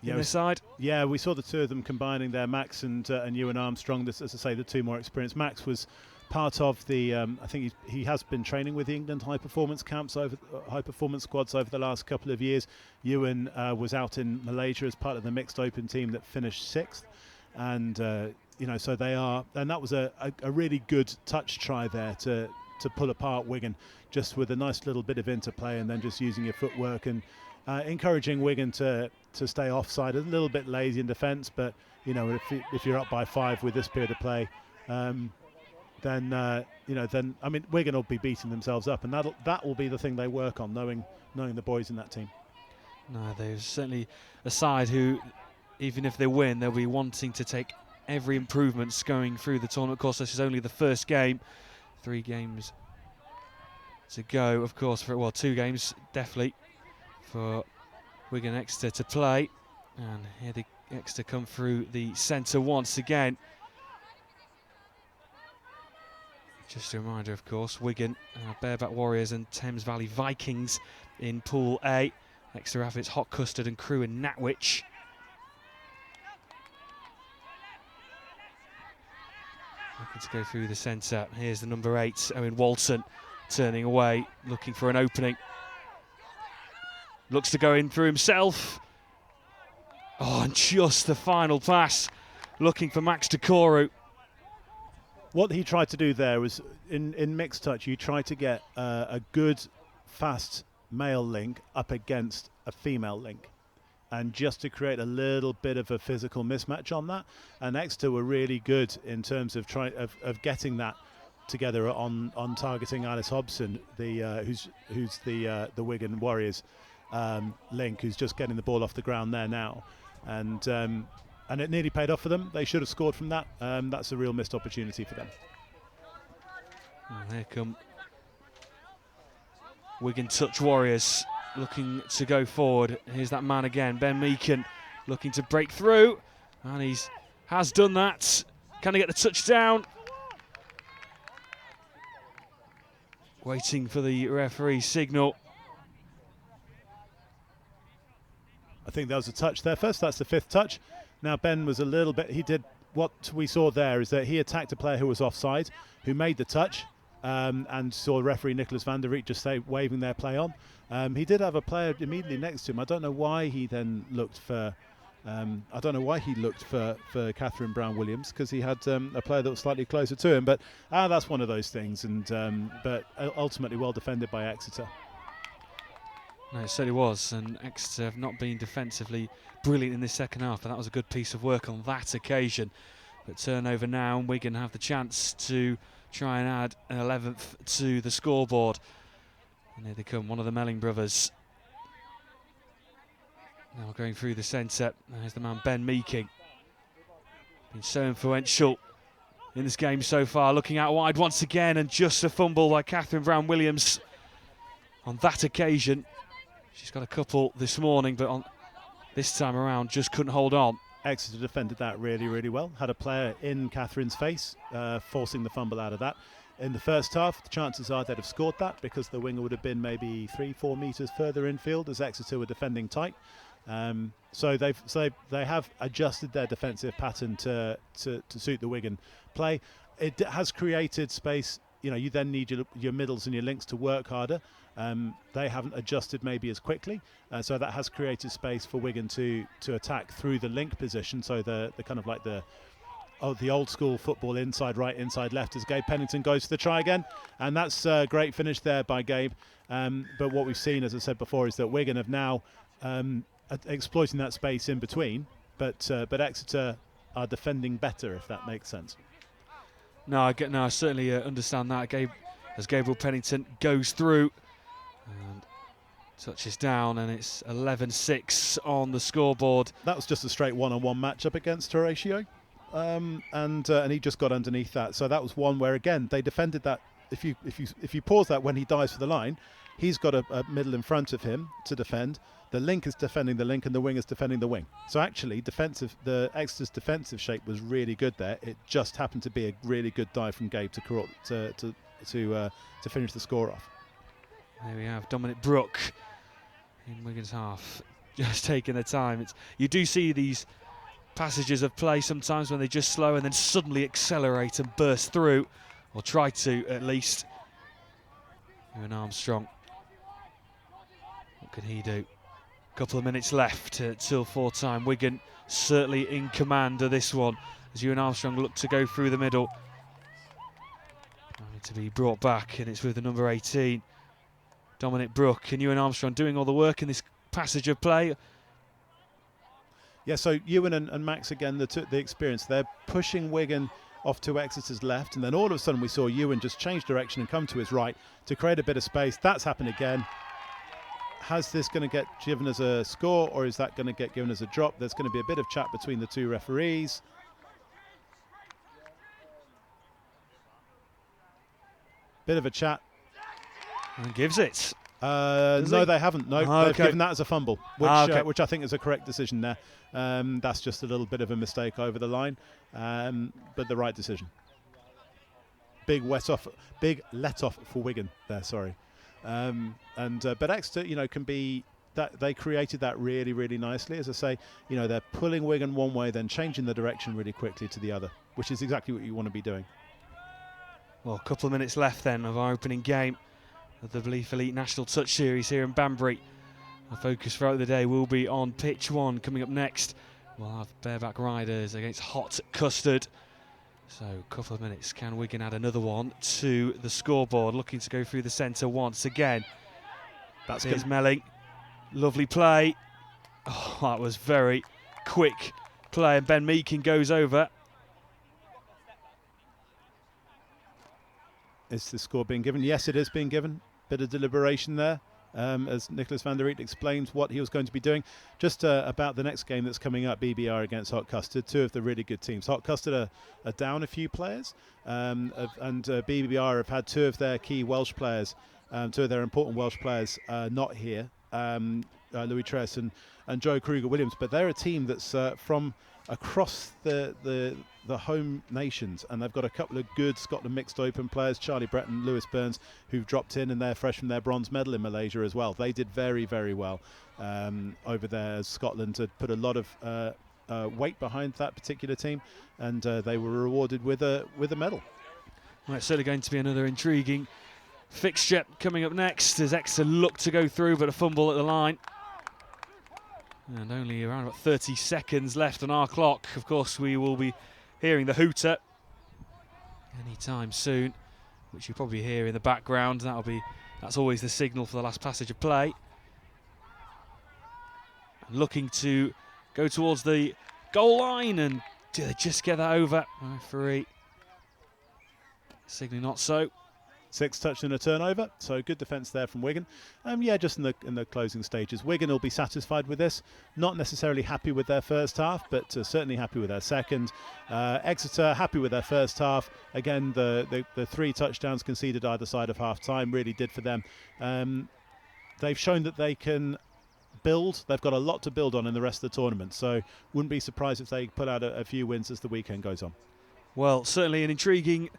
in the side. Yeah, we saw the two of them combining there, Max and Ewan Armstrong. This, as I say, the two more experienced. Max was part of the, I think he has been training with the England high performance camps, high performance squads over the last couple of years. Ewan was out in Malaysia as part of the mixed open team that finished 6th. And so they are, and that was a really good touch try there to pull apart Wigan, just with a nice little bit of interplay and then just using your footwork and encouraging Wigan to stay offside. A little bit lazy in defence, but if you're up by 5 with this period of play, then Wigan will be beating themselves up, and that will be the thing they work on, knowing the boys in that team. No, there's certainly a side who, even if they win, they'll be wanting to take every improvement going through the tournament. Of course, this is only the first game. 3 games to go, of course, 2 games, definitely, for Wigan Exeter to play. And here the Exeter come through the centre once again. Just a reminder, of course, Wigan, Bareback Warriors and Thames Valley Vikings in Pool A. Exeter Rapids, Hot Custard and Crewe in Natwich. Looking to go through the centre. Here's the number 8, Owen Walton, turning away, looking for an opening. Looks to go in through himself. Oh, and just the final pass, looking for Max Decoru. What he tried to do there was, in mixed touch, you try to get a good, fast male link up against a female link, and just to create a little bit of a physical mismatch on that. And Exeter were really good in terms of getting that together on targeting Alice Hobson, who's the Wigan Warriors link, who's just getting the ball off the ground there now, and it nearly paid off for them. They should have scored from that. That's a real missed opportunity for them. And here come Wigan Touch Warriors, looking to go forward. Here's that man again, Ben Meakin, looking to break through, and he has done that. Can he get the touchdown? Waiting for the referee signal. I think there was a touch there first. That's the 5th touch. Now Ben was a little bit, he did, what we saw there is that he attacked a player who was offside, who made the touch, and saw referee Nicholas van der Riek just waving their play on. He did have a player immediately next to him. I don't know why he then looked for for Catherine Brown-Williams, because he had a player that was slightly closer to him. But that's one of those things, and but ultimately well defended by Exeter. No, it certainly was, and Exeter have not been defensively brilliant in this second half, and that was a good piece of work on that occasion. But turnover now, and Wigan have the chance to try and add an 11th to the scoreboard. And here they come, one of the Melling brothers. Now going through the centre, there's the man Ben Meeking. Been so influential in this game so far, looking out wide once again, and just a fumble by Catherine Brown-Williams on that occasion. She's got a couple this morning, but on this time around just couldn't hold on. Exeter defended that really, really well. Had a player in Catherine's face, forcing the fumble out of that. In the first half, the chances are they'd have scored that because the winger would have been maybe 3-4 metres further infield as Exeter were defending tight. So they have adjusted their defensive pattern to suit the Wigan play. It has created space. You know, you then need your middles and your links to work harder. They haven't adjusted maybe as quickly, so that has created space for Wigan to attack through the link position. So the kind of like the old school football inside right, inside left, as Gabe Pennington goes for the try again, and that's a great finish there by Gabe. But what we've seen, as I said before, is that Wigan have now exploiting that space in between, but Exeter are defending better, if that makes sense. No, I certainly understand that. As Gabriel Pennington goes through and touches down, and it's 11-6 on the scoreboard. That was just a straight one-on-one matchup against Horatio, and he just got underneath that. So that was one where again they defended that. If you pause that when he dives for the line, he's got a middle in front of him to defend. The link is defending the link, and the wing is defending the wing. So actually, the Exeter's defensive shape was really good there. It just happened to be a really good dive from Gabe to finish the score off. There we have Dominic Brooke in Wigan's half, just taking the time. You do see these passages of play sometimes when they just slow and then suddenly accelerate and burst through, or try to at least. Ewan Armstrong, what can he do? Couple of minutes left till full time. Wigan certainly in command of this one as Ewan Armstrong looked to go through the middle. Only to be brought back, and it's with the number 18, Dominic Brooke, and Ewan Armstrong doing all the work in this passage of play. Yeah, so Ewan and Max again, the experience. They're pushing Wigan off to Exeter's left, and then all of a sudden we saw Ewan just change direction and come to his right to create a bit of space. That's happened again. Has this going to get given as a score, or is that going to get given as a drop? There's going to be a bit of chat between the two referees. Bit of a chat. And gives it. No, they haven't. No, they've given that as a fumble, which I think is a correct decision there. That's just a little bit of a mistake over the line, but the right decision. Big let off for Wigan there. Sorry. But Exeter, can be that they created that really, really nicely. As I say, they're pulling Wigan one way, then changing the direction really quickly to the other, which is exactly what you want to be doing. Well, a couple of minutes left then of our opening game of the Belief Elite National Touch Series here in Banbury. Our focus throughout the day will be on pitch one. Coming up next, we'll have Bareback Riders against Hot Custard. So a couple of minutes. Can Wigan add another one to the scoreboard? Looking to go through the centre once again. Here's Melling. Lovely play. Oh, that was very quick play, and Ben Meekin goes over. Is the score being given? Yes, it is being given. Bit of deliberation there, as Nicholas van der Riet explains what he was going to be doing. Just about the next game that's coming up, BBR against Hot Custard, two of the really good teams. Hot Custard are down a few players, and BBR have had two of their key Welsh players, two of their important Welsh players not here, Louis Tress and Joe Kruger-Williams, but they're a team that's from across the home nations, and they've got a couple of good Scotland mixed open players, Charlie Brett and Lewis Burns, who've dropped in, and they're fresh from their bronze medal in Malaysia as well. They did very, very well over there, as Scotland had put a lot of weight behind that particular team, and they were rewarded with a medal. Well, it's certainly going to be another intriguing fixture coming up next as Exeter look to go through, but a fumble at the line. And only around about 30 seconds left on our clock. Of course, we will be hearing the hooter anytime soon, which you probably hear in the background. That's always the signal for the last passage of play. Looking to go towards the goal line, and do they just get that over? Referee Signally not so. 6 touch and a turnover, so good defence there from Wigan. Yeah, just in the closing stages. Wigan will be satisfied with this. Not necessarily happy with their first half, but certainly happy with their second. Exeter happy with their first half. Again, the 3 touchdowns conceded either side of half time really did for them. They've shown that they can build. They've got a lot to build on in the rest of the tournament, so wouldn't be surprised if they put out a few wins as the weekend goes on. Well, certainly an intriguing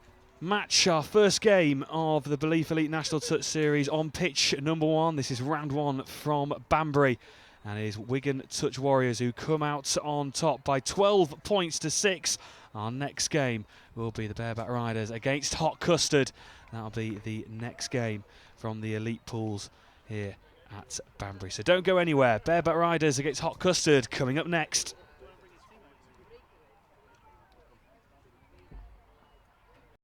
match, our first game of the Belief Elite National Touch Series on pitch number 1. This is round 1 from Banbury, and it is Wigan Touch Warriors who come out on top by 12 points to 6. Our next game will be the Bareback Riders against Hot Custard. That'll be the next game from the elite pools here at Banbury. So don't go anywhere. Bareback Riders against Hot Custard coming up next.